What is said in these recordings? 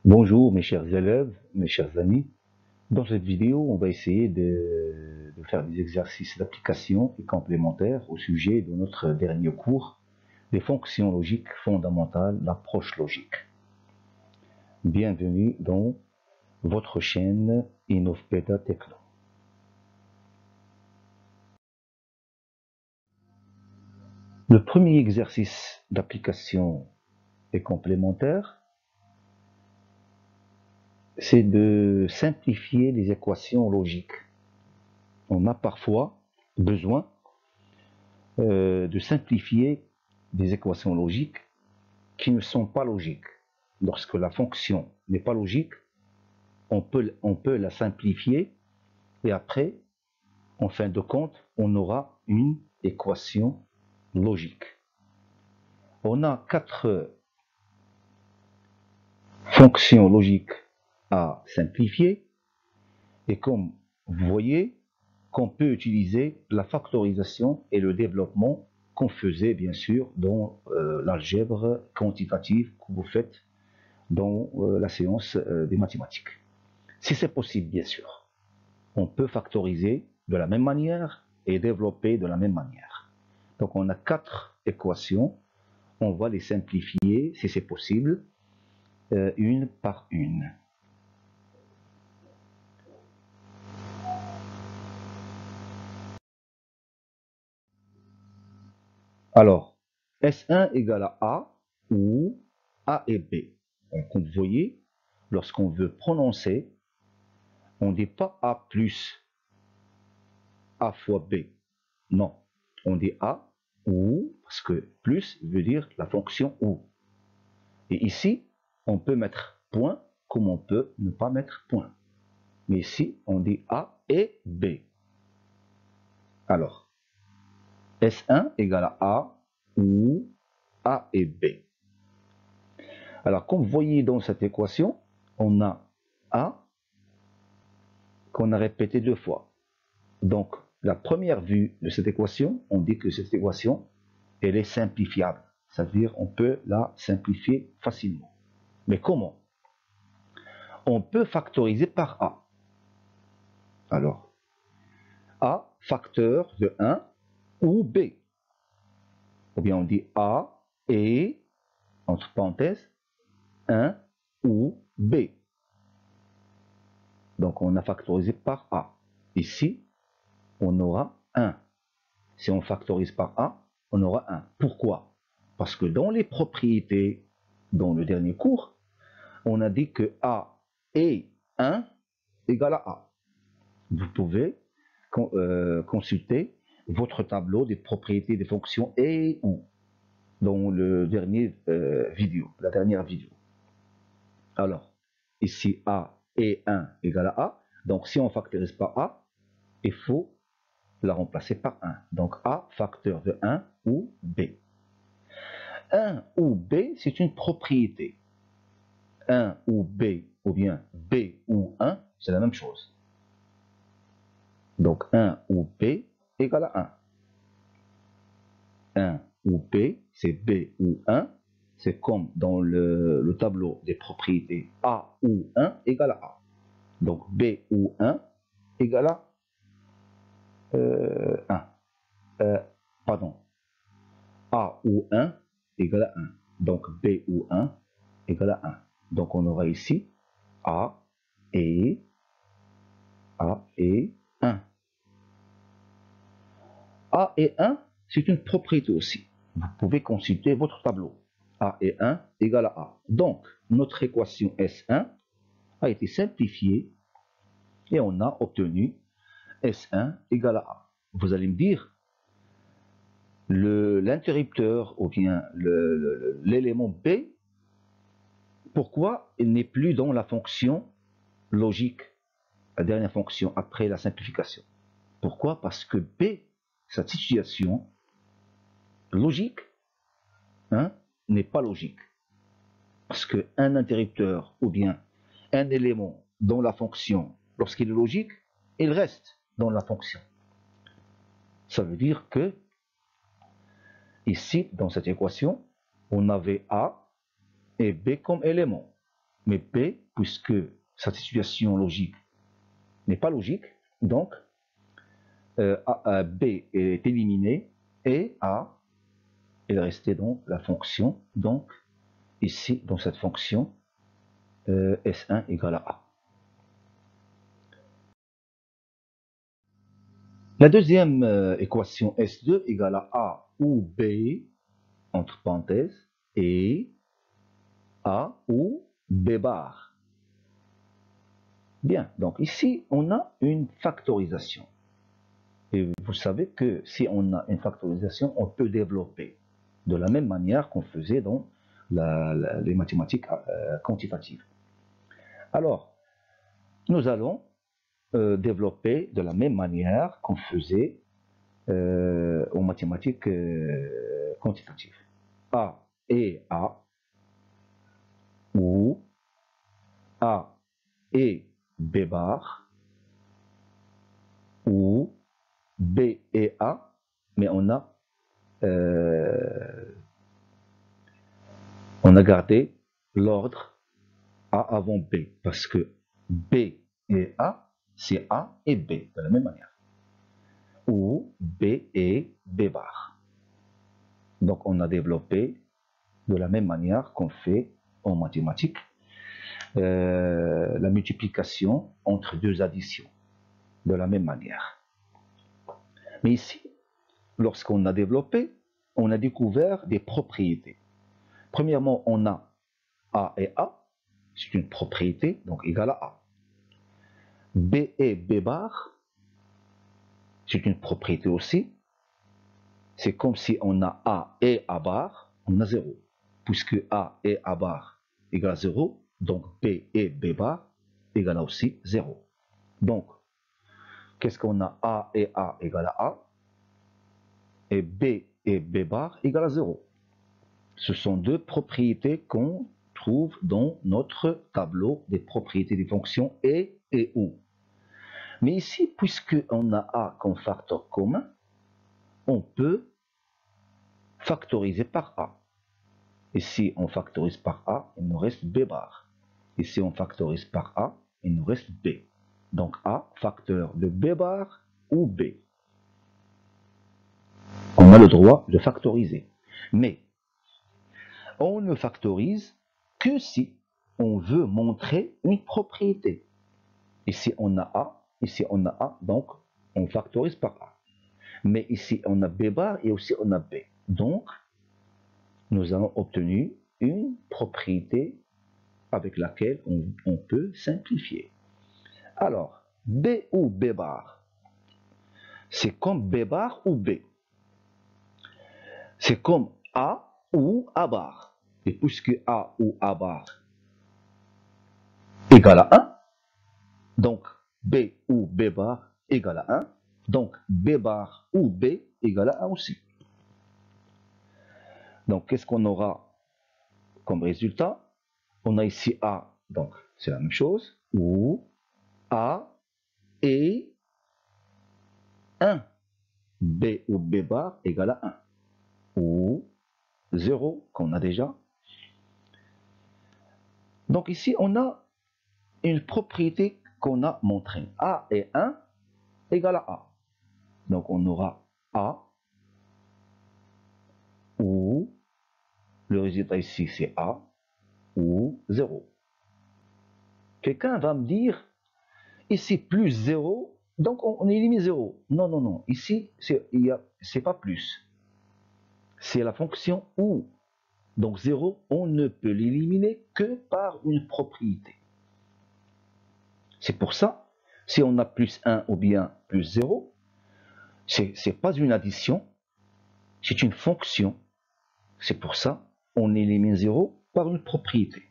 Bonjour mes chers élèves, mes chers amis. Dans cette vidéo, on va essayer de faire des exercices d'application et complémentaires au sujet de notre dernier cours, des fonctions logiques fondamentales, l'approche logique. Bienvenue dans votre chaîne InnovBeta Techno. Le premier exercice d'application et complémentaire, c'est de simplifier les équations logiques. On a parfois besoin de simplifier des équations logiques qui ne sont pas logiques. Lorsque la fonction n'est pas logique, on peut la simplifier et après, en fin de compte, on aura une équation logique. On a 4 fonctions logiques à simplifier et comme vous voyez qu'on peut utiliser la factorisation et le développement qu'on faisait bien sûr dans l'algèbre quantitative que vous faites dans la séance des mathématiques. Si c'est possible bien sûr, on peut factoriser de la même manière et développer de la même manière. Donc on a 4 équations, on va les simplifier si c'est possible, une par une. Alors, S1 égale à A ou A et B. Donc, comme vous voyez, lorsqu'on veut prononcer, on ne dit pas A plus A fois B. Non, on dit A ou, parce que plus veut dire la fonction ou. Et ici, on peut mettre point comme on peut ne pas mettre point. Mais ici, on dit A et B. Alors, S1 égale à A ou A et B. Alors, comme vous voyez dans cette équation, on a A qu'on a répété 2 fois. Donc, la première vue de cette équation, on dit que cette équation, elle est simplifiable. C'est-à-dire, on peut la simplifier facilement. Mais comment? On peut factoriser par A. Alors, A facteur de 1 ou B. Ou bien on dit A et, entre parenthèses, 1 ou B. Donc, on a factorisé par A. Ici, on aura 1. Si on factorise par A, on aura 1. Pourquoi? Parce que dans les propriétés, dans le dernier cours, on a dit que A et 1 égale à A. Vous pouvez consulter votre tableau des propriétés des fonctions et ou dans le dernier la dernière vidéo. Alors, ici A et 1 égale à A. Donc, si on factorise par A, il faut la remplacer par 1. Donc, A facteur de 1 ou B. 1 ou B, c'est une propriété. 1 ou B, ou bien B ou 1, c'est la même chose. Donc 1 ou B égale à 1. 1 ou B, c'est B ou 1. C'est comme dans le tableau des propriétés A ou 1 égale à A. Donc B ou 1 égale à 1. Pardon. A ou 1 égale à 1. Donc B ou 1 égale à 1. Donc on aura ici A et 1. A et 1, c'est une propriété aussi. Vous pouvez consulter votre tableau. A et 1 égale à A. Donc, notre équation S1 a été simplifiée et on a obtenu S1 égale à A. Vous allez me dire, l'interrupteur ou bien l'élément B, pourquoi il n'est plus dans la fonction logique, la dernière fonction après la simplification? Pourquoi? Parce que B, sa situation logique, n'est pas logique. Parce qu'un interrupteur ou bien un élément dans la fonction, lorsqu'il est logique, il reste dans la fonction. Ça veut dire que ici, dans cette équation, on avait A et B comme éléments. Mais B, puisque cette situation logique n'est pas logique, donc B est éliminé et A est resté dans la fonction. Donc ici, dans cette fonction, S1 égale à A. La deuxième équation S2 égale à A ou B, entre parenthèses, et A ou B bar. Bien, donc ici, on a une factorisation. Et vous savez que si on a une factorisation, on peut développer de la même manière qu'on faisait dans les mathématiques quantitatives. Alors, nous allons développer de la même manière qu'on faisait aux mathématiques quantitatives. A et A, ou A et B bar, ou B et A, mais on a gardé l'ordre A avant B, parce que B et A, c'est A et B, de la même manière. Ou B et B bar. Donc on a développé de la même manière qu'on fait en mathématiques la multiplication entre deux additions, de la même manière. Mais ici, lorsqu'on a développé, on a découvert des propriétés. Premièrement, on a A et A, c'est une propriété, donc égale à A. B et B bar, c'est une propriété aussi. C'est comme si on a A et A bar, on a 0. Puisque A et A bar égale à 0, donc B et B bar égale à aussi 0. Donc, qu'est-ce qu'on a? A et A égale à A, et B et B bar égale à 0. Ce sont deux propriétés qu'on trouve dans notre tableau des propriétés des fonctions et ou. Mais ici, puisqu'on a A comme facteur commun, on peut factoriser par A. Ici, on factorise par A, il nous reste B bar. Ici, on factorise par A, il nous reste B. Donc A, facteur de B bar ou B. On a le droit de factoriser. Mais on ne factorise que si on veut montrer une propriété. Ici, on a A, ici, on a A, donc on factorise par A. Mais ici, on a B bar et aussi on a B. Donc, nous avons obtenu une propriété avec laquelle on peut simplifier. Alors, B ou B bar, c'est comme B bar ou B. C'est comme A ou A bar. Et puisque A ou A bar égale à 1, donc B ou B bar égale à 1, donc B bar ou B égale à 1 aussi. Donc, qu'est-ce qu'on aura comme résultat? On a ici A, donc c'est la même chose, ou A et 1. B ou B bar égale à 1. Ou 0, qu'on a déjà. Donc ici, on a une propriété qu'on a montrée. A et 1 égale à A. Donc on aura A, ou le résultat ici c'est A, ou 0. Quelqu'un va me dire, ici plus 0, donc on élimine 0. Non, non, non, ici c'est pas plus. C'est la fonction ou. Donc 0, on ne peut l'éliminer que par une propriété. C'est pour ça, si on a plus 1 ou bien plus 0, ce n'est pas une addition, c'est une fonction. C'est pour ça, on élimine 0 par une propriété.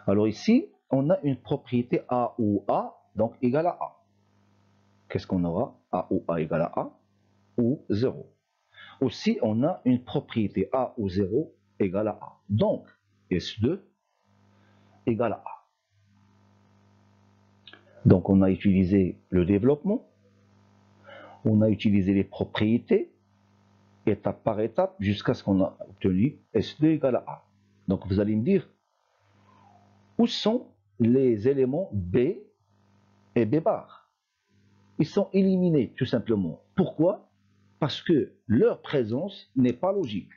Alors ici, on a une propriété A ou A, donc égale à A. Qu'est-ce qu'on aura? A ou A égale à A, ou 0. Aussi, on a une propriété A ou 0 égale à A. Donc, S2 égale à A. Donc, on a utilisé le développement, on a utilisé les propriétés, étape par étape, jusqu'à ce qu'on a obtenu S2 égale à A. Donc, vous allez me dire, Où sont les éléments B et B bar? Ils sont éliminés tout simplement. Pourquoi? Parce que leur présence n'est pas logique.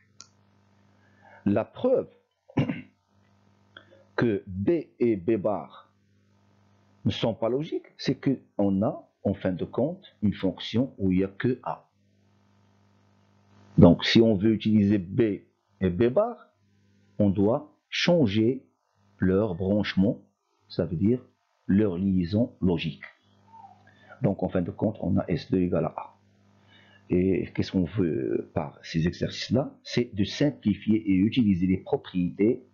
La preuve que B et B bar ne sont pas logiques, c'est qu'on a en fin de compte une fonction où il n'y a que A. Donc si on veut utiliser B et B bar, on doit changer leur branchement, ça veut dire leur liaison logique. Donc en fin de compte, on a S2 égale à A. Et qu'est-ce qu'on veut par ces exercices-là? C'est de simplifier et utiliser les propriétés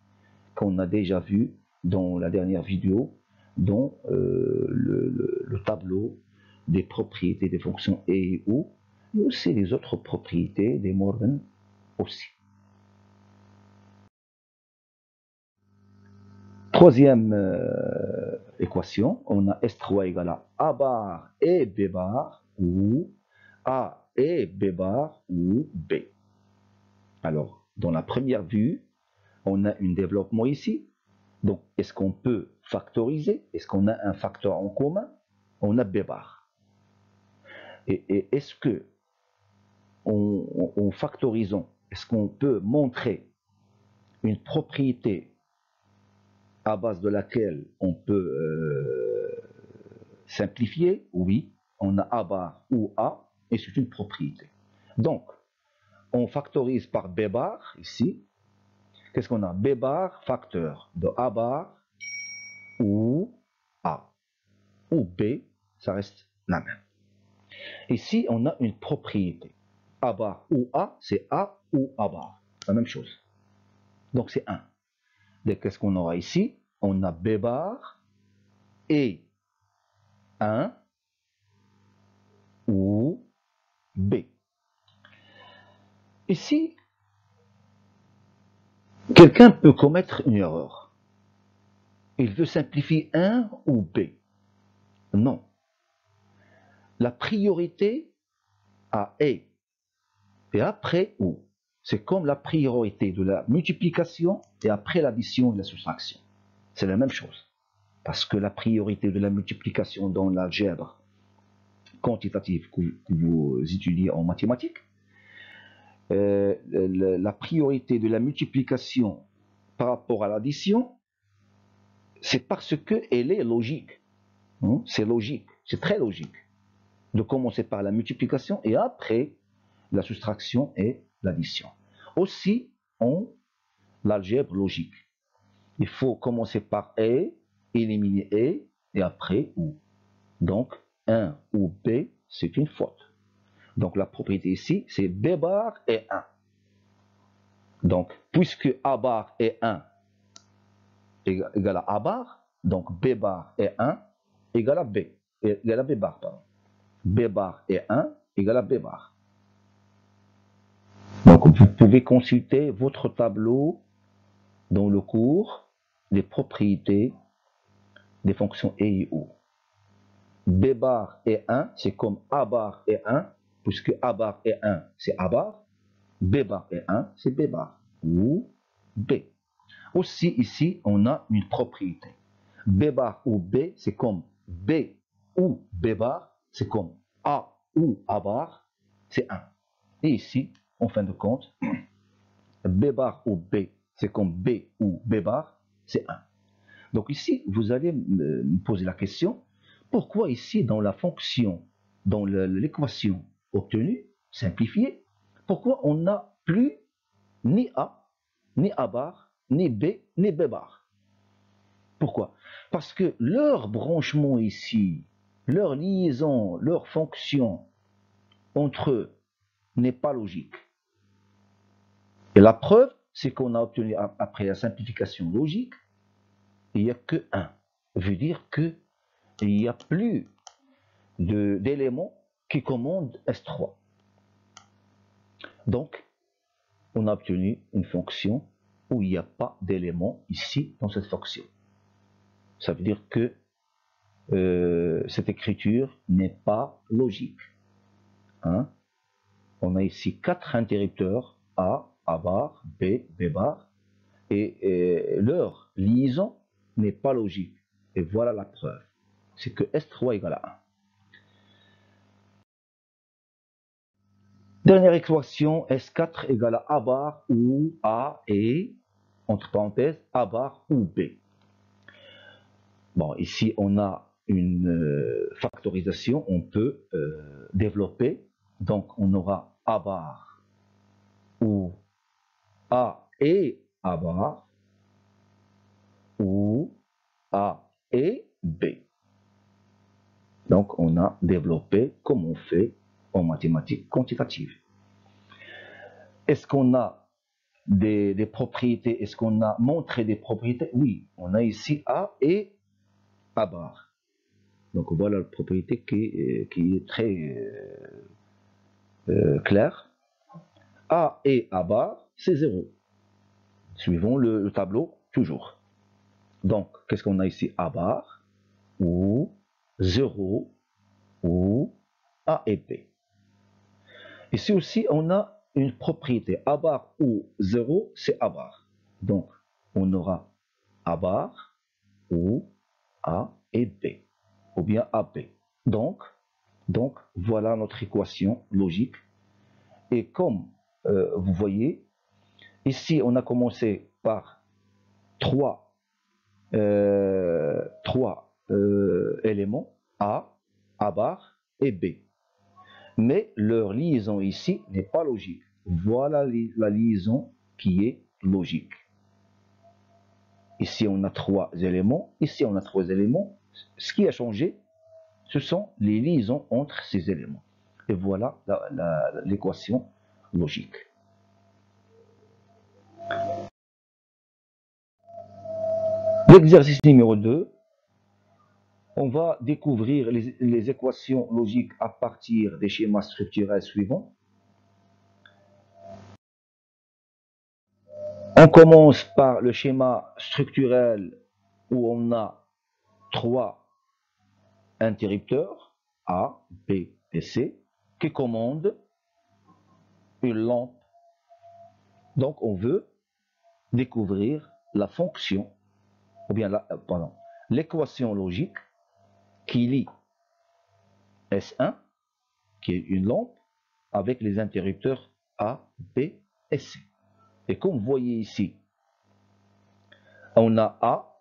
qu'on a déjà vues dans la dernière vidéo, dans le tableau des propriétés des fonctions E et O, et aussi les autres propriétés des Morgan aussi. Troisième équation, on a S3 égale à A bar et B bar, ou A et B bar, ou B. Alors, dans la première vue, on a un développement ici. Donc, est-ce qu'on peut factoriser? Est-ce qu'on a un facteur en commun? On a B bar. Et est-ce que, en factorisant, est-ce qu'on peut montrer une propriété à base de laquelle on peut simplifier? Oui, on a A bar ou A, et c'est une propriété. Donc, on factorise par B bar, ici. Qu'est-ce qu'on a? B bar, facteur de A bar ou A. Ou B, ça reste la même. Ici, on a une propriété. A bar ou A, c'est A ou A bar. La même chose. Donc, c'est 1. Donc, qu'est-ce qu'on aura ici? On a B bar et 1 ou B. Ici, quelqu'un peut commettre une erreur. Il veut simplifier 1 ou B. Non. La priorité à E et après O. C'est comme la priorité de la multiplication et après l'addition et la soustraction. C'est la même chose. Parce que la priorité de la multiplication dans l'algèbre quantitative que vous étudiez en mathématiques, la priorité de la multiplication par rapport à l'addition, c'est parce qu'elle est logique. C'est logique, c'est très logique de commencer par la multiplication et après la soustraction et l'addition. Aussi, en l'algèbre logique, il faut commencer par E, éliminer E, et après OU. Donc, 1 ou B, c'est une faute. Donc, la propriété ici, c'est B bar et 1. Donc, puisque A bar est 1 égale à A bar, donc B bar est 1 égale à B, égale à B bar, pardon. B bar est 1 égale à B bar. Donc, vous pouvez consulter votre tableau dans le cours des propriétés des fonctions E et O. B bar est 1, c'est comme A bar est 1, puisque A bar est 1, c'est A bar. B bar est 1, c'est B bar, ou B. Aussi, ici, on a une propriété. B bar ou B, c'est comme B ou B bar, c'est comme A ou A bar, c'est 1. Et ici, en fin de compte, B bar ou B, c'est comme B ou B bar, c'est 1. Donc ici, vous allez me poser la question, pourquoi ici, dans la fonction, dans l'équation obtenue, simplifiée, pourquoi on n'a plus ni A, ni A bar, ni B, ni B bar? Pourquoi? Parce que leur branchement ici, leur liaison, leur fonction entre eux n'est pas logique. Et la preuve, c'est qu'on a obtenu, après la simplification logique, il n'y a que 1. Ça veut dire qu'il n'y a plus d'éléments qui commandent S3. Donc, on a obtenu une fonction où il n'y a pas d'éléments ici dans cette fonction. Ça veut dire que cette écriture n'est pas logique. Hein? On a ici 4 interrupteurs, A, A bar, B, B bar, et leur liaison n'est pas logique. Et voilà la preuve. C'est que S3 égale à 1. Dernière équation, S4 égale à A bar ou A et, entre parenthèses, A bar ou B. Bon, ici, on a une factorisation, on peut développer. Donc, on aura A bar ou A et A bar ou A et B. Donc, on a développé comme on fait en mathématiques quantitatives. Est-ce qu'on a des propriétés? Est-ce qu'on a montré des propriétés? Oui, on a ici A et A bar. Donc, voilà la propriété qui est très claire. A et A bar, c'est 0. Suivons le tableau, toujours. Donc, qu'est-ce qu'on a ici? A bar ou 0 ou A et B. Ici aussi, on a une propriété. A bar ou 0, c'est A bar. Donc, on aura A bar ou A et B, ou bien AB. Donc voilà notre équation logique. Et comme vous voyez, ici, on a commencé par trois éléments, A bar et B. Mais leur liaison ici n'est pas logique. Voilà la liaison qui est logique. Ici, on a 3 éléments. Ici, on a 3 éléments. Ce qui a changé, ce sont les liaisons entre ces éléments. Et voilà l'équation logique. L'exercice numéro 2, on va découvrir les équations logiques à partir des schémas structurels suivants. On commence par le schéma structurel où on a 3 interrupteurs, A, B et C, qui commandent une lampe. Donc on veut découvrir la fonction, ou bien l'équation logique qui lie S1, qui est une lampe, avec les interrupteurs A, B et C. Et comme vous voyez ici, on a A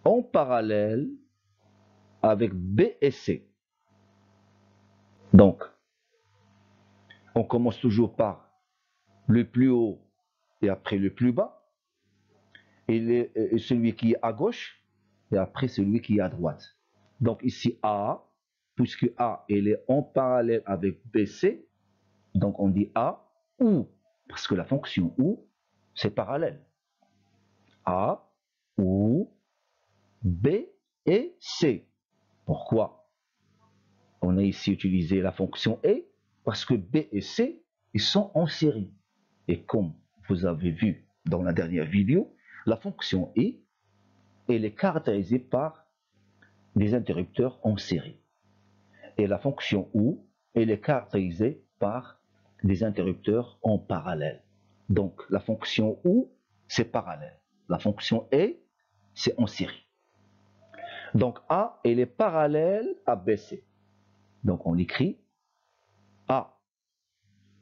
en parallèle avec B et C. Donc, on commence toujours par le plus haut et après le plus bas, et celui qui est à gauche, et après celui qui est à droite. Donc ici A, puisque A elle est en parallèle avec BC, donc on dit A ou, parce que la fonction ou, c'est parallèle. A ou B et C. Pourquoi on a ici utilisé la fonction et? Parce que B et C, ils sont en série. Et comme vous avez vu dans la dernière vidéo, la fonction et, elle est caractérisée par des interrupteurs en série. Et la fonction ou, elle est caractérisée par des interrupteurs en parallèle. Donc la fonction ou, c'est parallèle. La fonction et, c'est en série. Donc A, elle est parallèle à BC. Donc on écrit A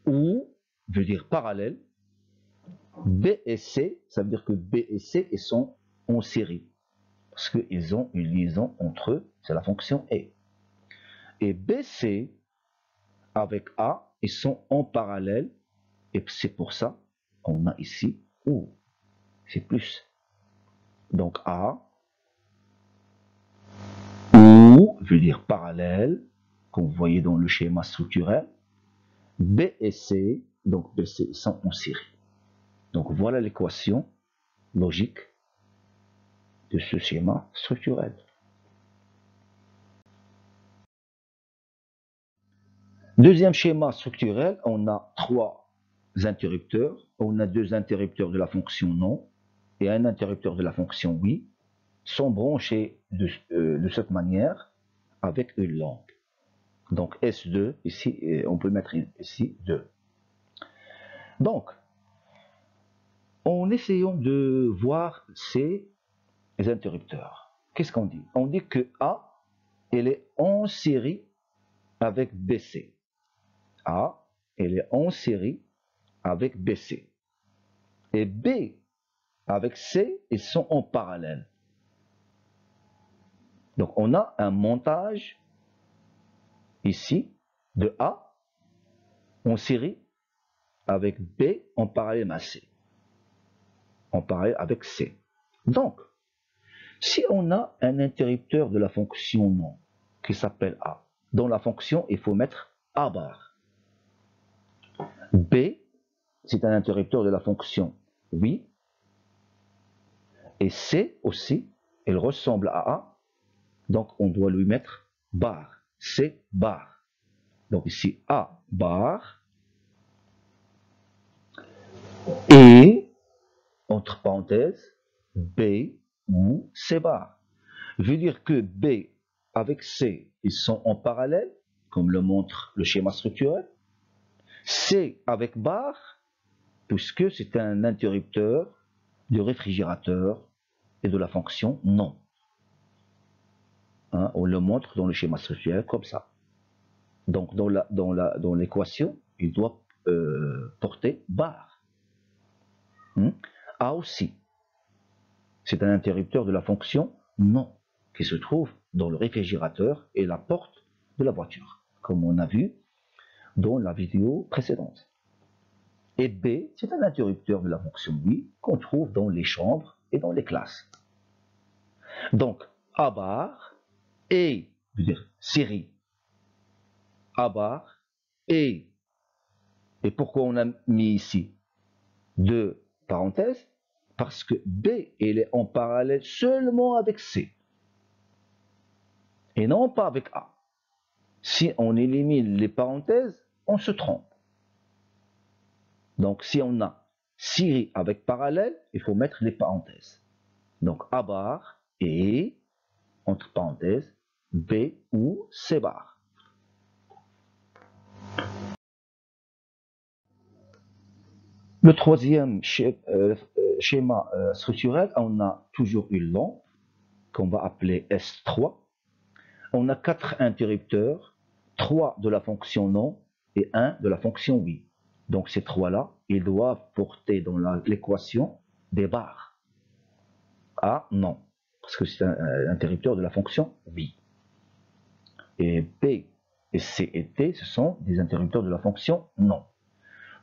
ou veut dire parallèle. B et C, ça veut dire que B et C ils sont en série. Parce qu'ils ont une liaison entre eux, c'est la fonction et. Et BC avec A, ils sont en parallèle. Et c'est pour ça qu'on a ici ou. C'est plus. Donc A ou veut dire parallèle, comme vous voyez dans le schéma structurel. B et C, donc B et C sont en série. Donc voilà l'équation logique de ce schéma structurel. Deuxième schéma structurel, on a 3 interrupteurs. On a 2 interrupteurs de la fonction non et un interrupteur de la fonction oui, sont branchés de cette manière avec une lampe. Donc S2, ici, on peut mettre ici 2. Donc, en essayant de voir ces les interrupteurs. Qu'est-ce qu'on dit? On dit que A, elle est en série avec BC. A, elle est en série avec BC. Et B avec C, ils sont en parallèle. Donc on a un montage ici de A en série avec B en parallèle à C. En parallèle avec C. Donc, si on a un interrupteur de la fonction non qui s'appelle A, dans la fonction, il faut mettre A bar. B, c'est un interrupteur de la fonction oui. Et C aussi, il ressemble à A, donc on doit lui mettre bar. C bar. Donc ici A bar et entre parenthèses B ou C bar. Veut dire que B avec C, ils sont en parallèle, comme le montre le schéma structurel. C avec bar, puisque c'est un interrupteur du réfrigérateur et de la fonction non. Hein, on le montre dans le schéma structurel comme ça. Donc dans l'équation, il doit porter bar. A aussi, c'est un interrupteur de la fonction non, qui se trouve dans le réfrigérateur et la porte de la voiture, comme on a vu dans la vidéo précédente. Et B, c'est un interrupteur de la fonction oui qu'on trouve dans les chambres et dans les classes. Donc, A bar et, je veux dire, série A bar et pourquoi on a mis ici deux parenthèses? Parce que B, elle est en parallèle seulement avec C et non pas avec A. Si on élimine les parenthèses, on se trompe. Donc, si on a série avec parallèle, il faut mettre les parenthèses. Donc, A bar et, entre parenthèses, B ou C bar. Le troisième schéma structurel, on a toujours une lampe qu'on va appeler S3. On a 4 interrupteurs, 3 de la fonction non et 1 de la fonction oui. Donc ces 3-là, ils doivent porter dans l'équation des barres. A, non, parce que c'est un interrupteur de la fonction oui. Et B et C et D, ce sont des interrupteurs de la fonction non.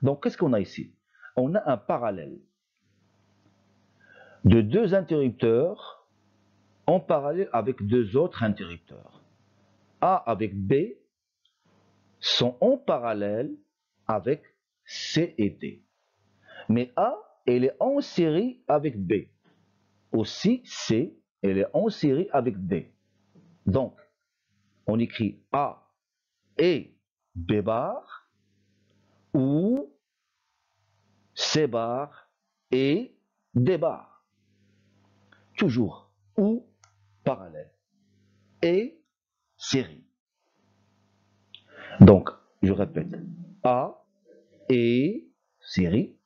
Donc qu'est-ce qu'on a ici? On a un parallèle de deux interrupteurs en parallèle avec deux autres interrupteurs. A avec B sont en parallèle avec C et D. Mais A, elle est en série avec B. Aussi, C, elle est en série avec D. Donc, on écrit A et B bar ou C bar et D bar. Toujours ou parallèle et série. Donc, je répète, A et série,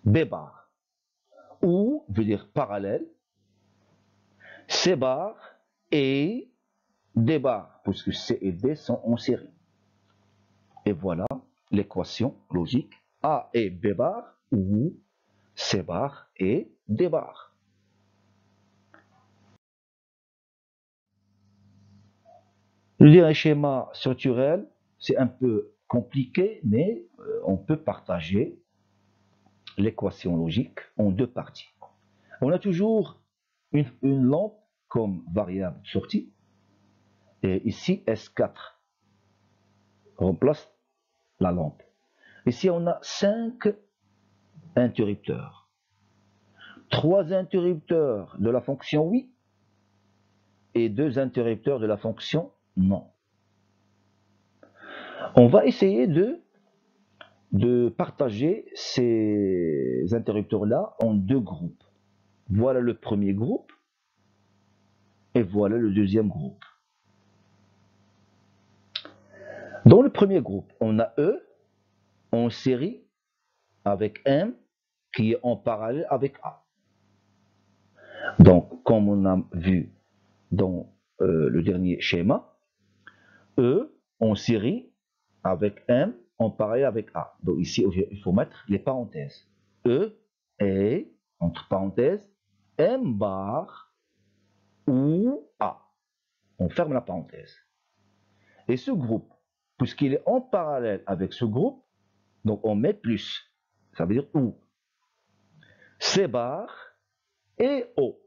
B bar, ou veut dire parallèle, C bar et D bar, puisque C et D sont en série. Et voilà l'équation logique A et B bar, ou C bar et D bar. Je veux dire, un schéma structurel, c'est un peu compliqué, mais on peut partager l'équation logique en deux parties. On a toujours une lampe comme variable de sortie, et ici S4 remplace la lampe. Ici on a 5 interrupteurs, 3 interrupteurs de la fonction oui et 2 interrupteurs de la fonction non. On va essayer de partager ces interrupteurs-là en deux groupes. Voilà le premier groupe et voilà le deuxième groupe. Dans le premier groupe, on a E en série avec M qui est en parallèle avec A. Donc, comme on a vu dans le dernier schéma, E en série avec M en parallèle avec A. Donc ici, il faut mettre les parenthèses. E et, entre parenthèses, M bar ou A. On ferme la parenthèse. Et ce groupe, puisqu'il est en parallèle avec ce groupe, donc on met plus. Ça veut dire ou. C bar et O,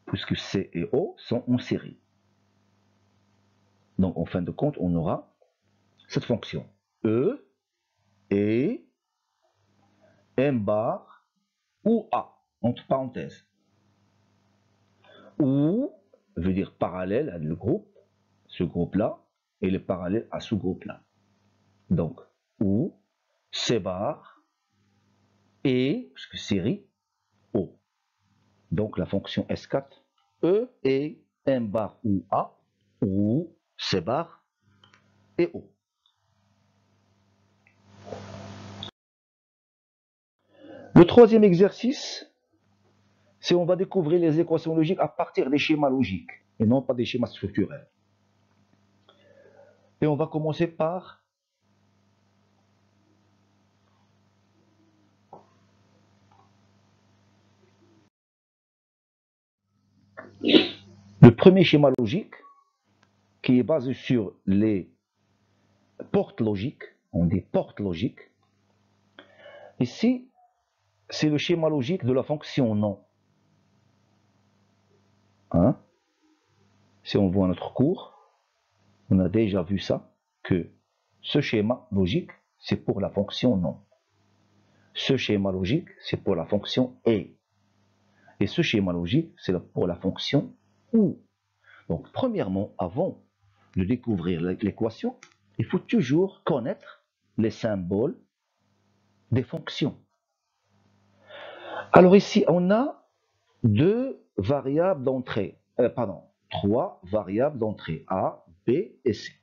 puisque C et O sont en série. Donc en fin de compte, on aura cette fonction. E et M bar ou A, entre parenthèses. Ou veut dire parallèle à le groupe, ce groupe-là, et le parallèle à ce groupe-là. Donc, ou C bar et, parce que série, O. Donc la fonction S4, E et M bar ou A, ou C bar et O. Le troisième exercice, c'est on va découvrir les équations logiques à partir des schémas logiques et non pas des schémas structurels. Et on va commencer par le premier schéma logique qui est basé sur les portes logiques. On dit portes logiques. Ici, c'est le schéma logique de la fonction non. Hein? Si on voit notre cours, on a déjà vu ça, que ce schéma logique, c'est pour la fonction non. Ce schéma logique, c'est pour la fonction et. Et ce schéma logique, c'est pour la fonction ou. Donc, premièrement, avant de découvrir l'équation, il faut toujours connaître les symboles des fonctions. Alors ici, on a deux variables d'entrée, trois variables d'entrée, A, B et C.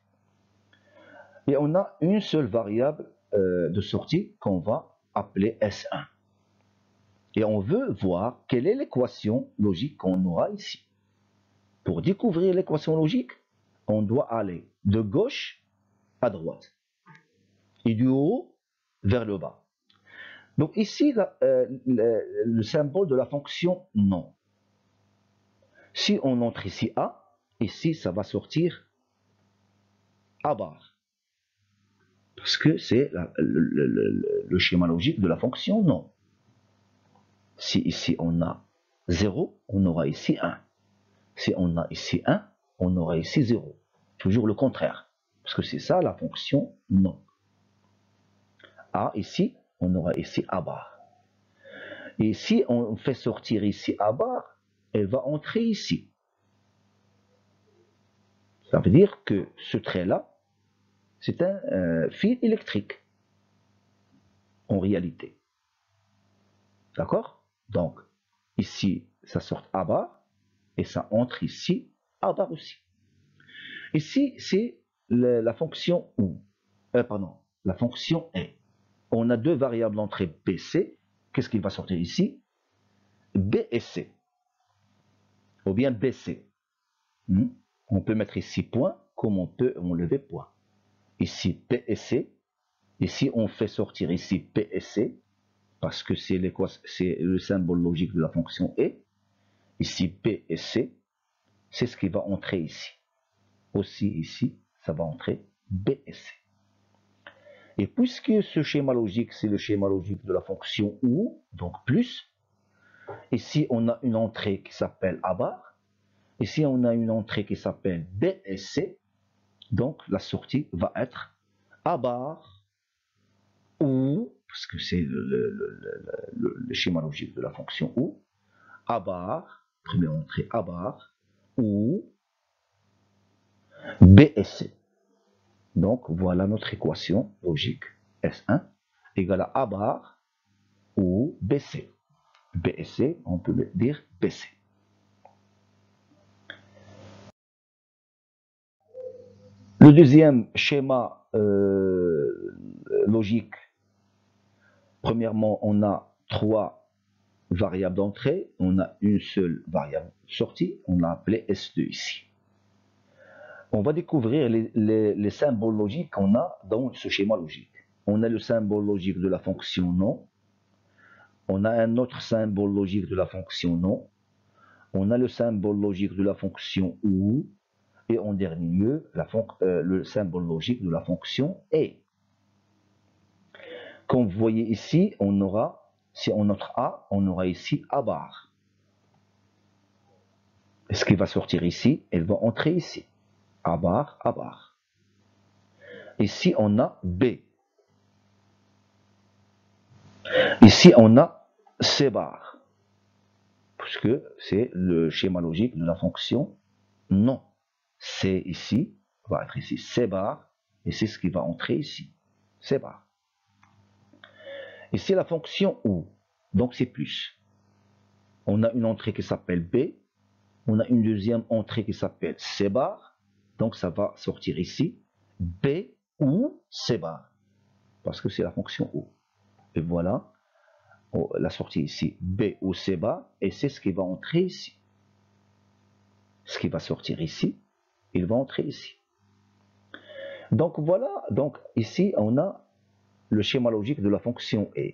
Et on a une seule variable de sortie qu'on va appeler S1. Et on veut voir quelle est l'équation logique qu'on aura ici. Pour découvrir l'équation logique, on doit aller de gauche à droite et du haut vers le bas. Donc ici, le symbole de la fonction non. Si on entre ici A, ici ça va sortir A bar. Parce que c'est le schéma logique de la fonction non. Si ici on a 0, on aura ici 1. Si on a ici 1, on aura ici 0. Toujours le contraire. Parce que c'est ça la fonction non. A ici, on aura ici A bar. Et si on fait sortir ici A bar, elle va entrer ici. Ça veut dire que ce trait-là, c'est un fil électrique, en réalité. D'accord? Donc, ici, ça sort A bar, et ça entre ici, A bar aussi. Ici, c'est la fonction ou, la fonction est. On a deux variables d'entrée BC. Qu'est-ce qui va sortir ici? B et C. Ou bien BC. On peut mettre ici point, comme on peut enlever point. Ici P et C. Ici, on fait sortir ici P et C, parce que c'est le symbole logique de la fonction et. Ici, P et C, c'est ce qui va entrer ici. Aussi, ici, ça va entrer B et C. Et puisque ce schéma logique, c'est le schéma logique de la fonction ou, donc plus, ici, on a une entrée qui s'appelle A bar. Ici, on a une entrée qui s'appelle B et C. Donc, la sortie va être A bar ou, parce que c'est le schéma logique de la fonction ou, A bar, première entrée A bar, ou B et C. Donc, voilà notre équation logique S1 égale à A bar ou BC. B et C, on peut dire BC. Le deuxième schéma logique, premièrement, on a trois variable d'entrée, on a une seule variable sortie, on l'a appelée S2 ici. On va découvrir les symboles logiques qu'on a dans ce schéma logique. On a le symbole logique de la fonction non, on a un autre symbole logique de la fonction non, on a le symbole logique de la fonction ou, et en dernier lieu, le symbole logique de la fonction et. Comme vous voyez ici, on aura, si on note A, on aura ici A bar. Et ce qui va sortir ici, elle va entrer ici. A bar, A bar. Ici, on a B. Ici, on a C bar. Puisque c'est le schéma logique de la fonction non. C ici va être ici C bar. Et c'est ce qui va entrer ici. C bar. Ici, la fonction OU. Donc, c'est plus. On a une entrée qui s'appelle B. On a une deuxième entrée qui s'appelle C bar. Donc, ça va sortir ici. B ou C bar. Parce que c'est la fonction OU. Et voilà la sortie ici. B ou C bar. Et c'est ce qui va entrer ici. Ce qui va sortir ici, il va entrer ici. Donc, voilà. Donc, ici, on a le schéma logique de la fonction E.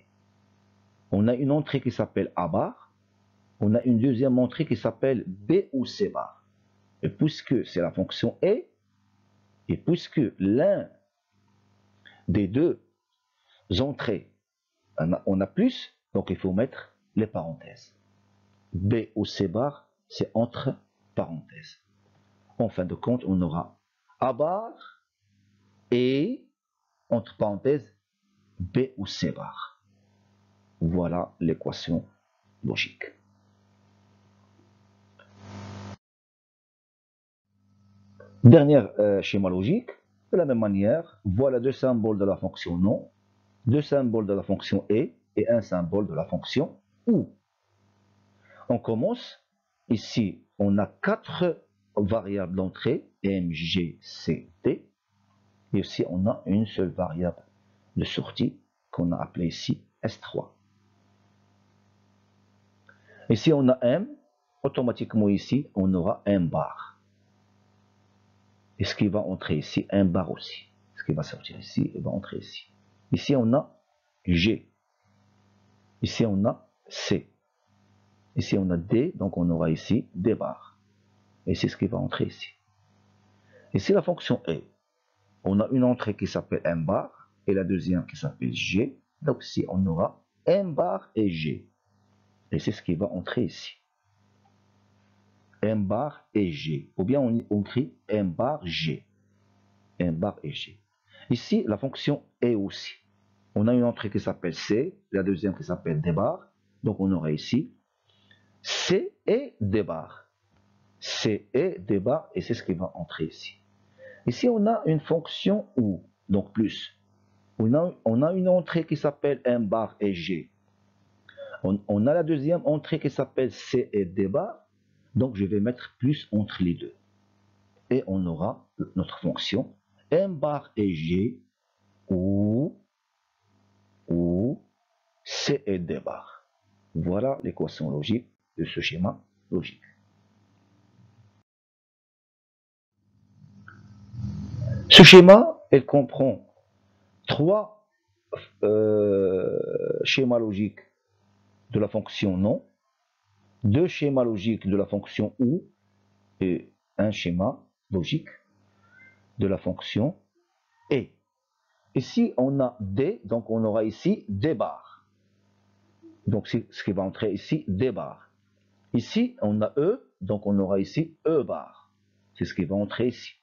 On a une entrée qui s'appelle A bar. On a une deuxième entrée qui s'appelle B ou C bar. Et puisque c'est la fonction E, et puisque l'un des deux entrées, on a plus, donc il faut mettre les parenthèses. B ou C bar, c'est entre parenthèses. En fin de compte, on aura A bar et, entre parenthèses, B ou C bar. Voilà l'équation logique. Dernier schéma logique, de la même manière, voilà deux symboles de la fonction non, deux symboles de la fonction et un symbole de la fonction ou. On commence, ici on a quatre variables d'entrée, M, G, C, D, et ici on a une seule variable de sortie qu'on a appelée ici S3. Ici on a M, automatiquement ici on aura M bar. Et ce qui va entrer ici, M bar aussi. Ce qui va sortir ici, il va entrer ici. Ici on a G. Ici on a C. Ici on a D, donc on aura ici D bar. Et c'est ce qui va entrer ici. Ici la fonction E. On a une entrée qui s'appelle M bar et la deuxième qui s'appelle G. Donc ici on aura M bar et G. Et c'est ce qui va entrer ici. M bar et G. Ou bien on écrit M bar G. M bar et G. Ici la fonction E aussi. On a une entrée qui s'appelle C, la deuxième qui s'appelle D bar. Donc on aura ici C et D bar. C et D bar, et c'est ce qui va entrer ici. Ici, on a une fonction OU, donc plus. On a une entrée qui s'appelle M bar et G. On a la deuxième entrée qui s'appelle C et D bar. Donc je vais mettre plus entre les deux. Et on aura notre fonction M bar et G ou C et D bar. Voilà l'équation logique de ce schéma logique. Ce schéma, elle comprend trois schémas logiques de la fonction non, deux schémas logiques de la fonction ou et un schéma logique de la fonction et. Ici, on a D, donc on aura ici D bar. Donc c'est ce qui va entrer ici, D bar. Ici, on a E, donc on aura ici E bar. C'est ce qui va entrer ici.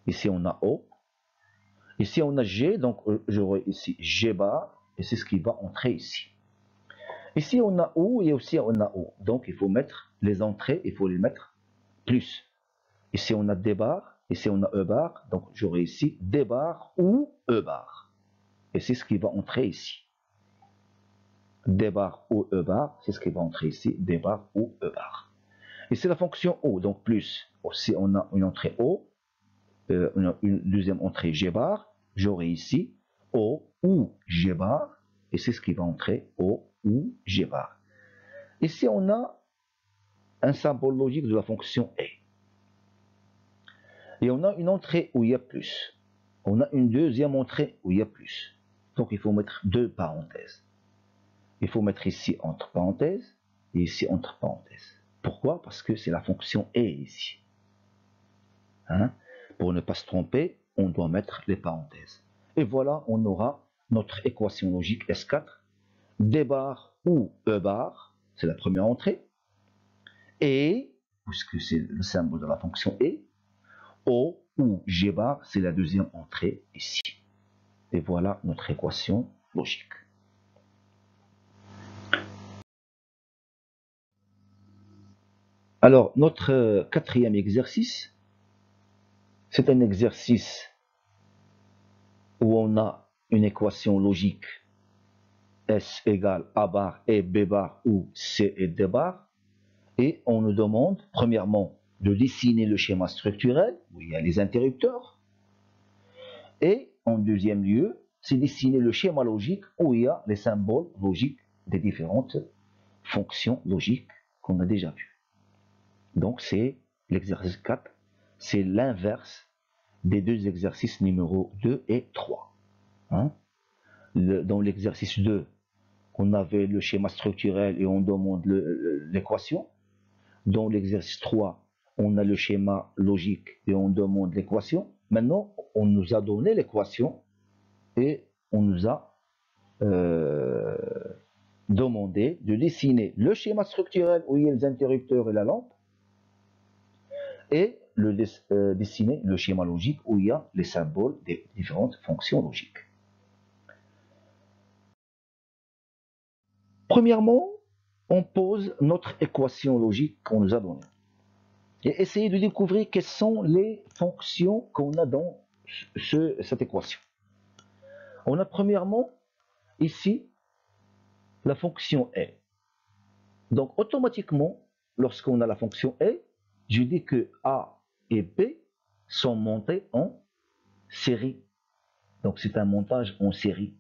Ici, on a O. Ici, on a G, donc j'aurai ici G bar, et c'est ce qui va entrer ici. Ici, on a OU et aussi on a O. Donc, il faut mettre les entrées, il faut les mettre plus. Ici, on a D bar, ici, on a E bar, donc j'aurai ici D bar ou E bar. Et c'est ce qui va entrer ici. D bar ou E bar, c'est ce qui va entrer ici, D bar ou E bar. Et c'est la fonction O, donc plus. Si on a une entrée O, une deuxième entrée G bar, j'aurai ici O ou G bar, et c'est ce qui va entrer O ou G bar. Ici, on a un symbole logique de la fonction a. Et on a une entrée où il y a plus. On a une deuxième entrée où il y a plus. Donc il faut mettre deux parenthèses. Il faut mettre ici entre parenthèses et ici entre parenthèses. Pourquoi? Parce que c'est la fonction a ici. Hein? Pour ne pas se tromper, on doit mettre les parenthèses. Et voilà, on aura notre équation logique S4. D bar ou E bar, c'est la première entrée. Et, puisque c'est le symbole de la fonction et, O ou G bar, c'est la deuxième entrée ici. Et voilà notre équation logique. Alors, notre quatrième exercice, c'est un exercice où on a une équation logique S égale A bar et B bar ou C et D bar. Et on nous demande, premièrement, de dessiner le schéma structurel, où il y a les interrupteurs. Et en deuxième lieu, c'est dessiner le schéma logique, où il y a les symboles logiques des différentes fonctions logiques qu'on a déjà vues. Donc c'est l'exercice 4, c'est l'inverse des deux exercices numéro 2 et 3. Hein? Dans l'exercice 2, on avait le schéma structurel et on demande l'équation. Dans l'exercice 3, on a le schéma logique et on demande l'équation. Maintenant, on nous a donné l'équation et on nous a demandé de dessiner le schéma structurel où il y a les interrupteurs et la lampe et dessiner le schéma logique où il y a les symboles des différentes fonctions logiques. Premièrement, on pose notre équation logique qu'on nous a donnée. Et essayer de découvrir quelles sont les fonctions qu'on a dans cette équation. On a premièrement ici la fonction a. Donc automatiquement, lorsqu'on a la fonction a, je dis que A et B sont montés en série. Donc c'est un montage en série.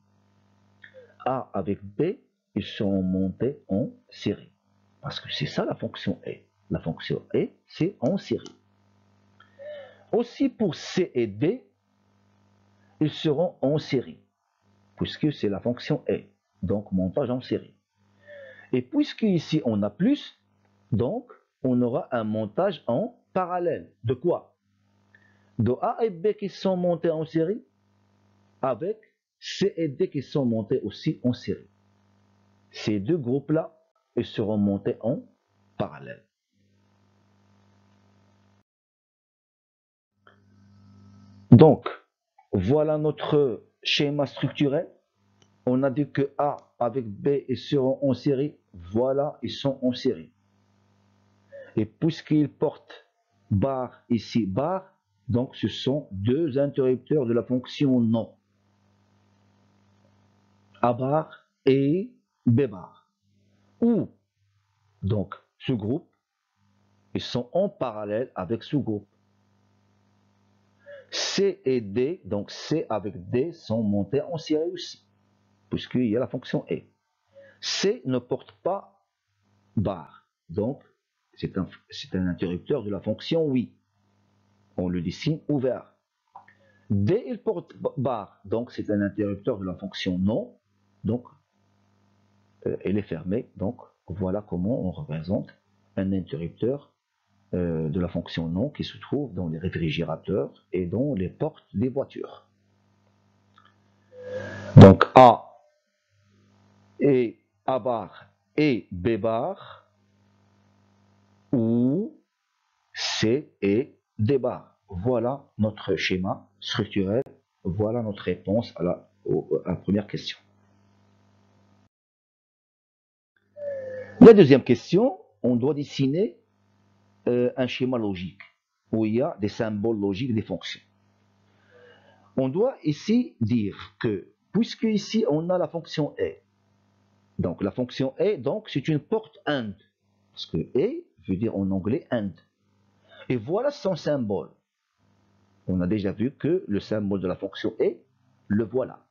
A avec B, ils seront montés en série. Parce que c'est ça la fonction a. La fonction a, c'est en série. Aussi pour C et D, ils seront en série, puisque c'est la fonction a, donc montage en série. Et puisque ici on a plus, donc on aura un montage en parallèle. De quoi? De A et B qui sont montés en série, avec C et D qui sont montés aussi en série. Ces deux groupes-là, ils seront montés en parallèle. Donc, voilà notre schéma structurel. On a dit que A avec B, ils seront en série. Voilà, ils sont en série. Et puisqu'ils portent bar ici, bar, donc ce sont deux interrupteurs de la fonction non. A bar et B bar. Ou, donc, ce groupe, ils sont en parallèle avec ce groupe. C et D, donc C avec D, sont montés en série aussi, puisqu'il y a la fonction E. C ne porte pas bar, donc c'est un interrupteur de la fonction oui. On le dessine ouvert. D, il porte bar, donc c'est un interrupteur de la fonction non, donc elle est fermée. Donc voilà comment on représente un interrupteur de la fonction non qui se trouve dans les réfrigérateurs et dans les portes des voitures. Donc A bar et B bar ou C et D bar. Voilà notre schéma structurel. Voilà notre réponse à la première question. La deuxième question, on doit dessiner un schéma logique où il y a des symboles logiques des fonctions. On doit ici dire que, puisque ici on a la fonction a, donc la fonction a, donc c'est une porte AND, parce que a veut dire en anglais AND. Et voilà son symbole. On a déjà vu que le symbole de la fonction a, le voilà.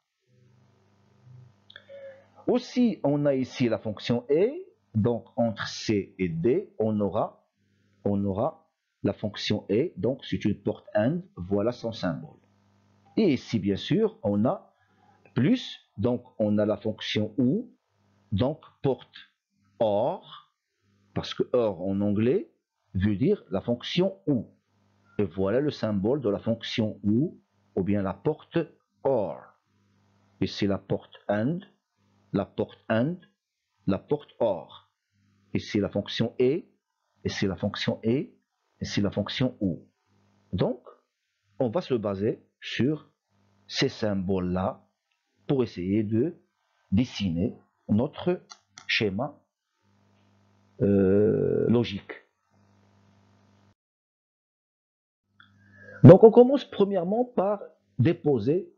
Aussi, on a ici la fonction a, donc entre C et D, on aura la fonction E, donc c'est une porte AND, voilà son symbole. Et ici, bien sûr, on a plus, donc on a la fonction OU, donc porte OR, parce que OR en anglais veut dire la fonction OU. Et voilà le symbole de la fonction OU, ou bien la porte OR. Et c'est la porte AND, la porte AND, la porte OR. Et c'est la fonction E, et c'est la fonction E, et c'est la fonction OU. Donc, on va se baser sur ces symboles-là pour essayer de dessiner notre schéma logique. Donc on commence premièrement par déposer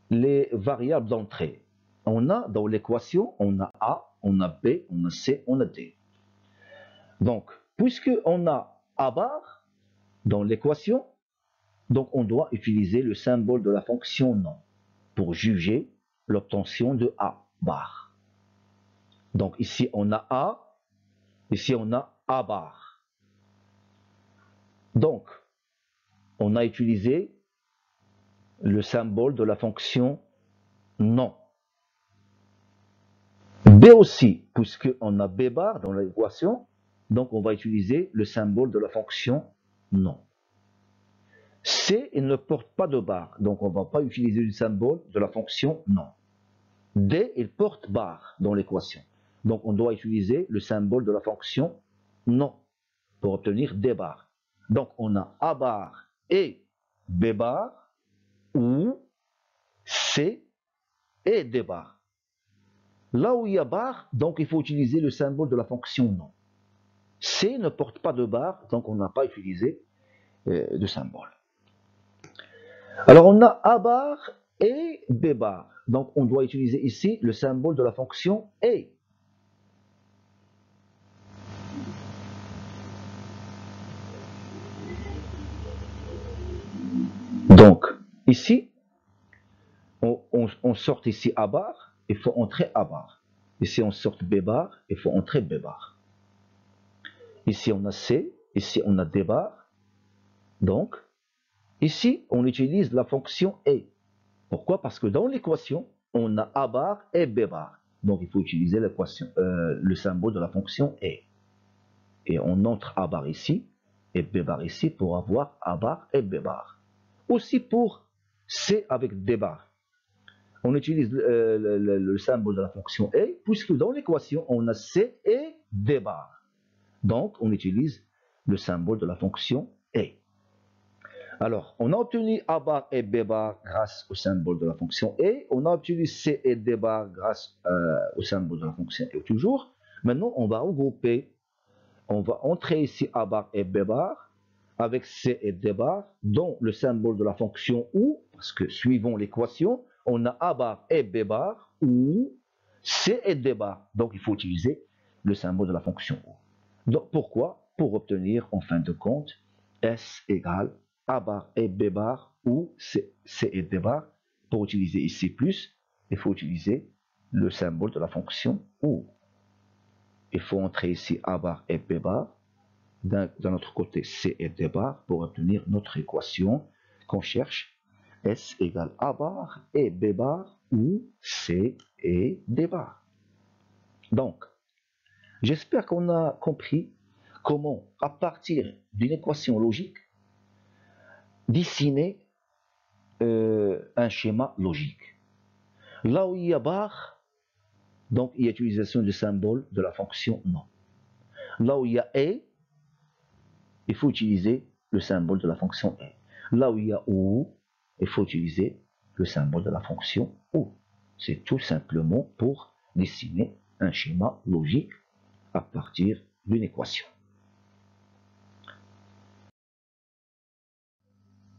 les variables d'entrée. On a dans l'équation, on a A, on a B, on a C, on a D. Donc, puisque on a A bar dans l'équation, donc on doit utiliser le symbole de la fonction non pour juger l'obtention de A bar. Donc ici on a A, ici on a A bar. Donc, on a utilisé le symbole de la fonction non. B aussi, puisqu'on a B bar dans l'équation, donc on va utiliser le symbole de la fonction non. C, il ne porte pas de barre, donc on ne va pas utiliser le symbole de la fonction non. D, il porte barre dans l'équation, donc on doit utiliser le symbole de la fonction non pour obtenir D bar. Donc on a A bar et B bar ou C et D bar. Là où il y a barre, donc il faut utiliser le symbole de la fonction non. C ne porte pas de barre, donc on n'a pas utilisé de symbole. Alors on a A bar et B bar. Donc on doit utiliser ici le symbole de la fonction A. Donc ici, on sort ici A bar, il faut entrer A bar. Ici on sort B bar, il faut entrer B bar. Ici on a C, ici on a D bar. Donc ici on utilise la fonction A. Pourquoi? Parce que dans l'équation, on a A bar et B bar. Donc il faut utiliser le symbole de la fonction A. Et on entre A bar ici et B bar ici pour avoir A bar et B bar. Aussi pour C avec D bar. On utilise le symbole de la fonction A puisque dans l'équation, on a C et D bar. Donc on utilise le symbole de la fonction A. Alors, on a obtenu A bar et B bar grâce au symbole de la fonction A. On a obtenu C et D bar grâce au symbole de la fonction A toujours. Maintenant, on va regrouper. On va entrer ici A bar et B bar avec C et D bar dont le symbole de la fonction OU, parce que suivant l'équation, on a A bar et B bar ou C et D bar. Donc, il faut utiliser le symbole de la fonction OU. Donc, pourquoi? Pour obtenir, en fin de compte, S égale A bar et B bar ou C et D bar. Pour utiliser ici plus, il faut utiliser le symbole de la fonction OU. Il faut entrer ici A bar et B bar. D'un autre côté, C et D bar pour obtenir notre équation qu'on cherche. S égale A bar et B bar ou C et D bar. Donc, j'espère qu'on a compris comment, à partir d'une équation logique, dessiner un schéma logique. Là où il y a barre, donc il y a utilisation du symbole de la fonction non. Là où il y a et, il faut utiliser le symbole de la fonction et. Là où il y a ou, il faut utiliser le symbole de la fonction ou. C'est tout simplement pour dessiner un schéma logique à partir d'une équation.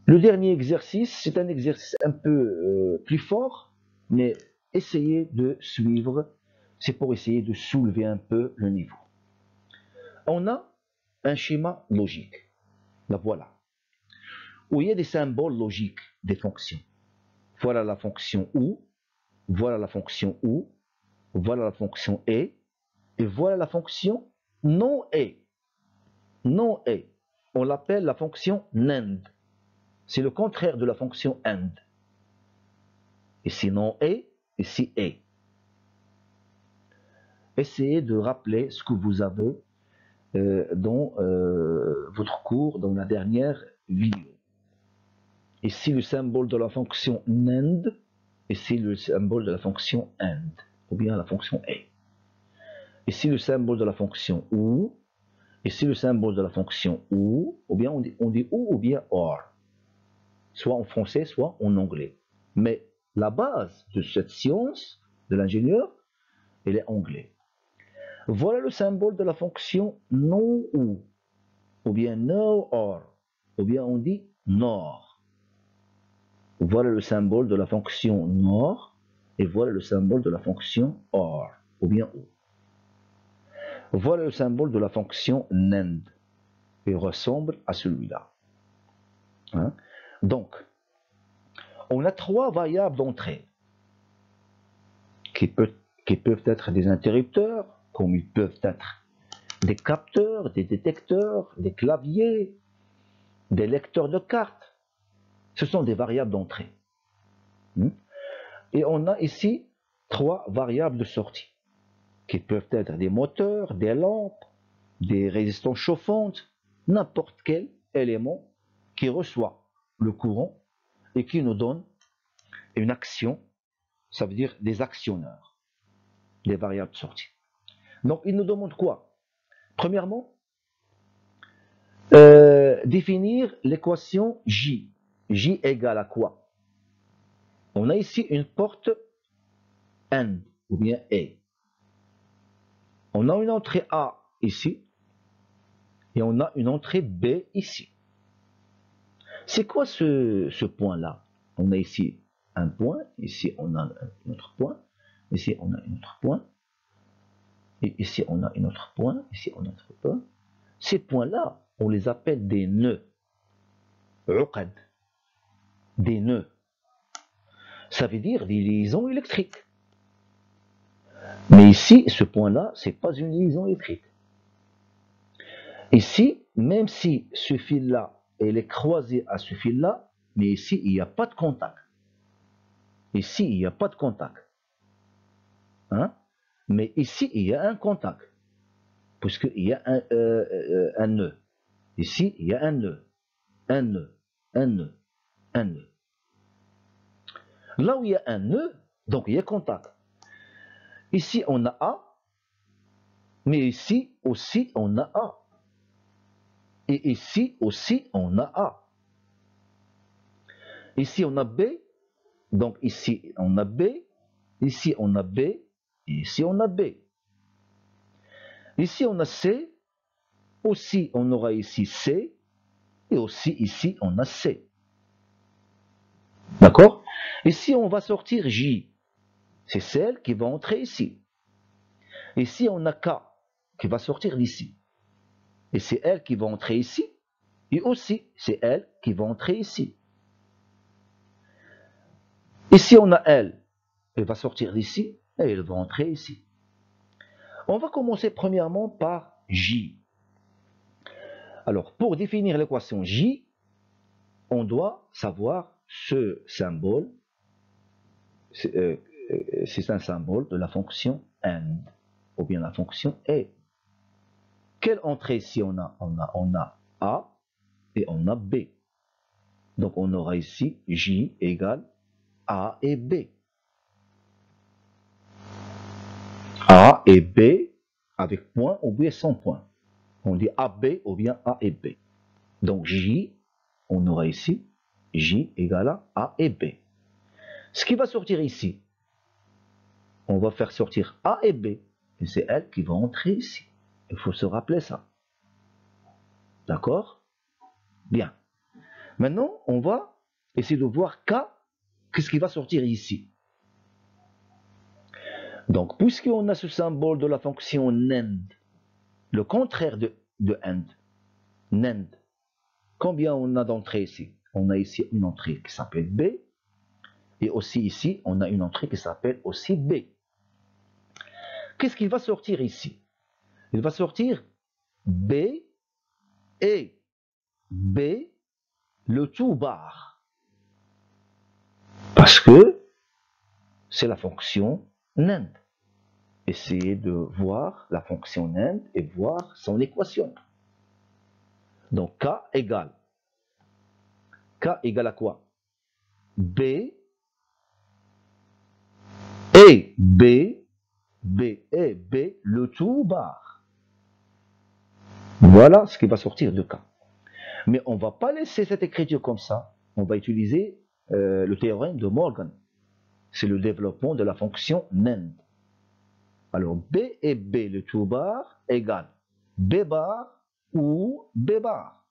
Le dernier exercice, c'est un exercice un peu plus fort, mais essayez de suivre, c'est pour essayer de soulever un peu le niveau. On a un schéma logique, la voilà, où il y a des symboles logiques des fonctions. Voilà la fonction OU, voilà la fonction OU, voilà la fonction E, Et voilà la fonction non est. Non est. On l'appelle la fonction NAND. C'est le contraire de la fonction AND. Ici non est, ici est. Essayez de rappeler ce que vous avez dans votre cours, dans la dernière vidéo. Ici le symbole de la fonction NAND, ici le symbole de la fonction AND, ou bien la fonction est. Ici le symbole de la fonction OU, ici le symbole de la fonction OU, ou bien on dit OU ou bien OR, soit en français, soit en anglais. Mais la base de cette science de l'ingénieur, elle est anglais. Voilà le symbole de la fonction non ou bien no or, ou bien on dit nor. Voilà le symbole de la fonction nor, et voilà le symbole de la fonction or, ou bien ou. Voilà le symbole de la fonction NAND. Il ressemble à celui-là. Hein? Donc, on a trois variables d'entrée qui peuvent être des interrupteurs, comme ils peuvent être des capteurs, des détecteurs, des claviers, des lecteurs de cartes. Ce sont des variables d'entrée. Et on a ici trois variables de sortie, qui peuvent être des moteurs, des lampes, des résistances chauffantes, n'importe quel élément qui reçoit le courant et qui nous donne une action, ça veut dire des actionneurs, des variables de sortie. Donc il nous demande quoi? Premièrement, définir l'équation J. J égale à quoi? On a ici une porte AND ou bien A. On a une entrée A ici et on a une entrée B ici. C'est quoi ce point-là? On a ici un point, ici on a un autre point, ici on a un autre point, et ici on a un autre point, ici on a un autre point. Ces points-là, on les appelle des nœuds. Uqad. Des nœuds. Ça veut dire des liaisons électriques. Mais ici, ce point-là, ce n'est pas une liaison électrique. Ici, même si ce fil-là, il est croisé à ce fil-là, mais ici, il n'y a pas de contact. Ici, il n'y a pas de contact. Hein? Mais ici, il y a un contact. Puisqu'il y a un nœud. Ici, il y a un nœud. Un nœud. Un nœud. Un nœud. Là où il y a un nœud, donc il y a contact. Ici, on a A. Mais ici aussi, on a A. Et ici aussi, on a A. Ici, on a B. Donc ici, on a B. Ici, on a B. Et ici, on a B. Ici, on a C. Aussi, on aura ici C. Et aussi, ici, on a C. D'accord? Ici, on va sortir J. C'est celle qui va entrer ici. Ici, on a K qui va sortir d'ici. Et c'est elle qui va entrer ici. Et aussi, c'est elle qui va entrer ici. Ici, on a L. Elle va sortir d'ici et elle va entrer ici. On va commencer premièrement par J. Alors, pour définir l'équation J, on doit savoir ce symbole. C'est un symbole de la fonction AND, ou bien la fonction A. Quelle entrée ici on a? On a A et on a B. Donc on aura ici J égale A et B. A et B avec point ou bien sans point. On dit AB ou bien A et B. Donc J, on aura ici J égale à A et B. Ce qui va sortir ici, on va faire sortir A et B. Et c'est elle qui va entrer ici. Il faut se rappeler ça. D'accord? Bien. Maintenant, on va essayer de voir K, qu'est-ce qui va sortir ici. Donc, puisqu'on a ce symbole de la fonction NAND, le contraire de AND, NAND, combien on a d'entrées ici? On a ici une entrée qui s'appelle B, et aussi ici, on a une entrée qui s'appelle aussi B. Qu'est-ce qui va sortir ici? Il va sortir B et B, le tout bar. Parce que c'est la fonction NAND. Essayez de voir la fonction NAND et voir son équation. Donc K égale à quoi? B et B, le tout bar. Voilà ce qui va sortir de K. Mais on ne va pas laisser cette écriture comme ça. On va utiliser le théorème de Morgan. C'est le développement de la fonction NAND. Alors B et B, le tout bar, égale B bar ou B bar.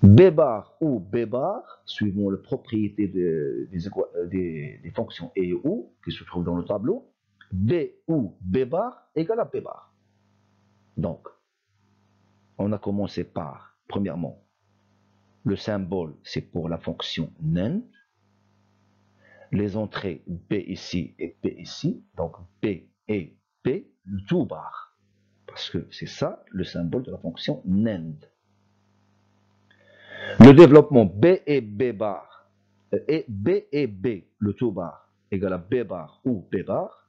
B bar ou B bar, suivant les propriétés des fonctions et ou qui se trouvent dans le tableau, B ou B bar égale à B bar. Donc, on a commencé par, premièrement, le symbole, c'est pour la fonction NAND. Les entrées B ici et B ici, donc B et B, le tout bar. Parce que c'est ça le symbole de la fonction NAND. Le développement B et B bar, et B, le tout bar, égale à B bar ou B bar,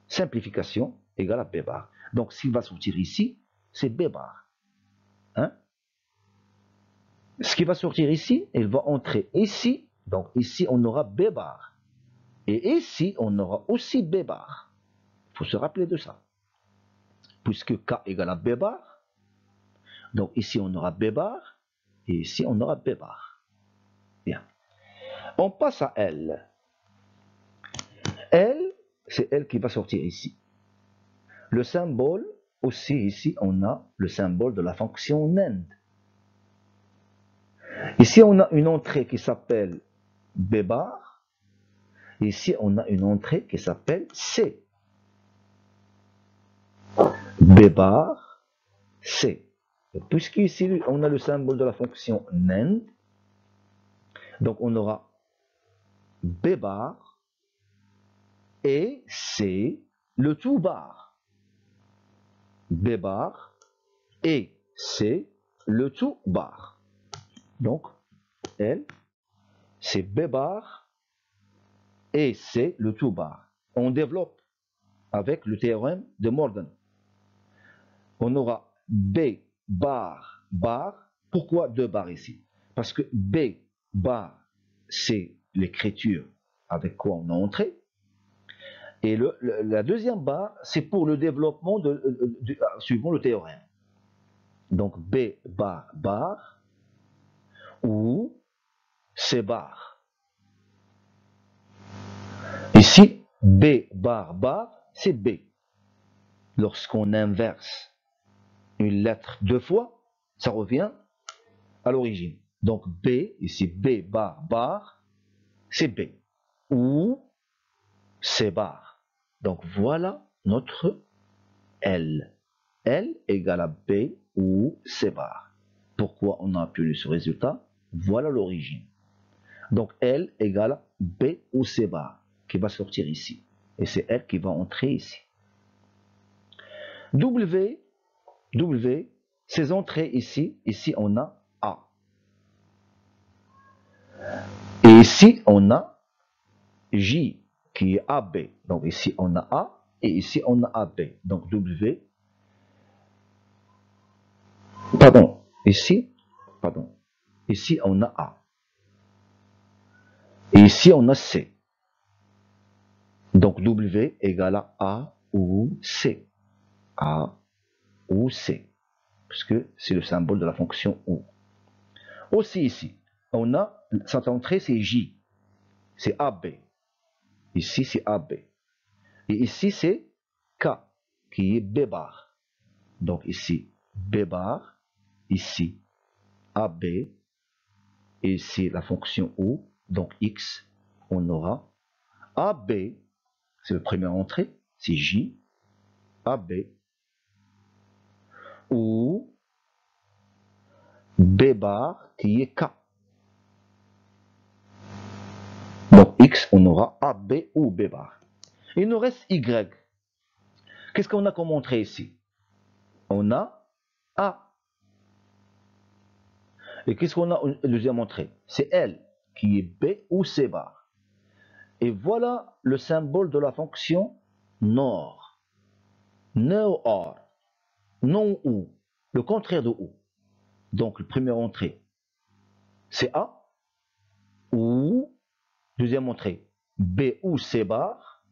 simplification égale à B bar. Donc, s'il va sortir ici, c'est B bar. Hein? Ce qui va sortir ici, il va entrer ici. Donc, ici, on aura B bar. Et ici, on aura aussi B bar. Il faut se rappeler de ça. Puisque K égale à B bar, donc ici, on aura B bar. Et ici, on aura B bar. Bien. On passe à L. L, c'est L qui va sortir ici. Le symbole, aussi ici, on a le symbole de la fonction NAND. Ici, on a une entrée qui s'appelle B bar. Ici, on a une entrée qui s'appelle C. B bar, C. Puisqu'ici, on a le symbole de la fonction NAND, donc on aura B bar et C, le tout bar. B bar et C, le tout bar. Donc, L, c'est B bar et C, le tout bar. On développe avec le théorème de Morgan. On aura B bar, bar. Pourquoi deux barres ici? Parce que B bar, c'est l'écriture avec quoi on a entré. Et la deuxième barre, c'est pour le développement suivant le théorème. Donc B bar, bar ou C bar. Ici, B bar, bar, c'est B. Lorsqu'on inverse une lettre deux fois, ça revient à l'origine. Donc B, ici B bar, bar, c'est B. Ou C bar. Donc voilà notre L. L égale à B ou C bar. Pourquoi on a obtenu ce résultat? Voilà l'origine. Donc L égale à B ou C bar qui va sortir ici. Et c'est elle qui va entrer ici. W, ces entrées ici, on a A. Et ici, on a J qui est AB. Donc ici, on a A et ici, on a AB. Donc W, ici, on a A. Et ici, on a C. Donc W égale à A ou C. A ou C. Puisque c'est le symbole de la fonction ou. Aussi ici, on a cette entrée, c'est J. C'est AB. Ici, c'est AB. Et ici, c'est K, qui est B bar. Donc ici, B bar. Ici, AB. Et ici, la fonction ou. Donc X, on aura AB. C'est la première entrée. C'est J. AB. Ou B bar, qui est K. Donc X, on aura AB ou B bar. Il nous reste Y. Qu'est-ce qu'on a comme entrée ici? On a A. Et qu'est-ce qu'on a en deuxième entrée? C'est L, qui est B ou C bar. Et voilà le symbole de la fonction NOR. No or. Non ou. Le contraire de ou. Donc, la première entrée, c'est A. Ou, deuxième entrée, B ou C bar.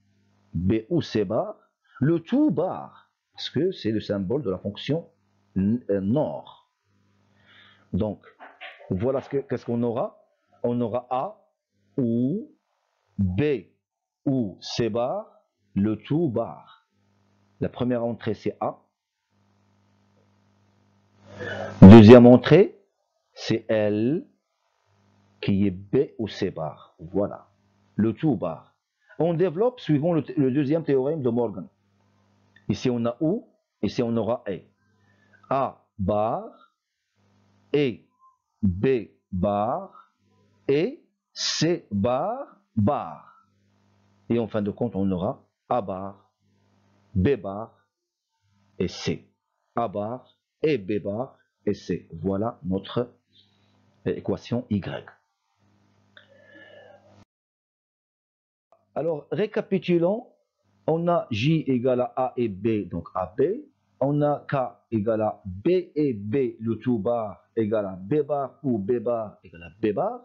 B ou C bar. Le tout bar. Parce que c'est le symbole de la fonction NOR. Donc, voilà qu'est-ce qu'on aura. On aura A ou B ou C bar, le tout bar. La première entrée, c'est A. Deuxième entrée, c'est L, qui est B ou C bar. Voilà, le tout bar. On développe suivant le deuxième théorème de Morgan. Ici, on a O, ici, on aura E. A bar, E, B bar, et C bar, bar. Et en fin de compte, on aura A bar, B bar et C. A bar et B bar et C. Voilà notre équation Y. Alors, récapitulons. On a J égale à A et B, donc AB. On a K égale à B et B, le tout bar égale à B bar ou B bar égale à B bar.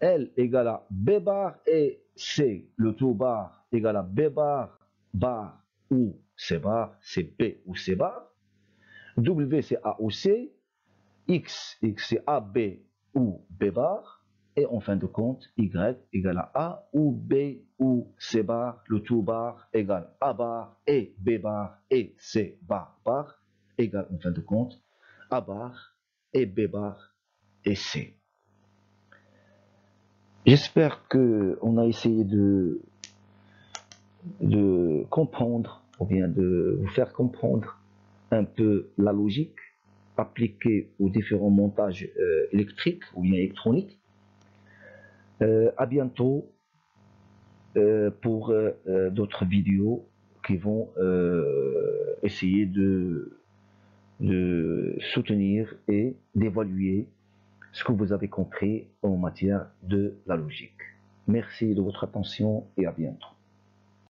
L égale à B bar et C, le tout bar égale à B bar, bar ou C bar, c'est B ou C bar. W c'est A ou C. X c'est AB ou B bar. Et en fin de compte, Y égale à A ou B ou C bar, le tout bar égale A bar et B bar et C bar bar égale en fin de compte A bar et B bar et C. J'espère qu'on a essayé de comprendre ou bien de vous faire comprendre un peu la logique appliquée aux différents montages électriques ou bien électroniques. À bientôt pour d'autres vidéos qui vont essayer de soutenir et d'évaluer ce que vous avez compris en matière de la logique. Merci de votre attention et à bientôt.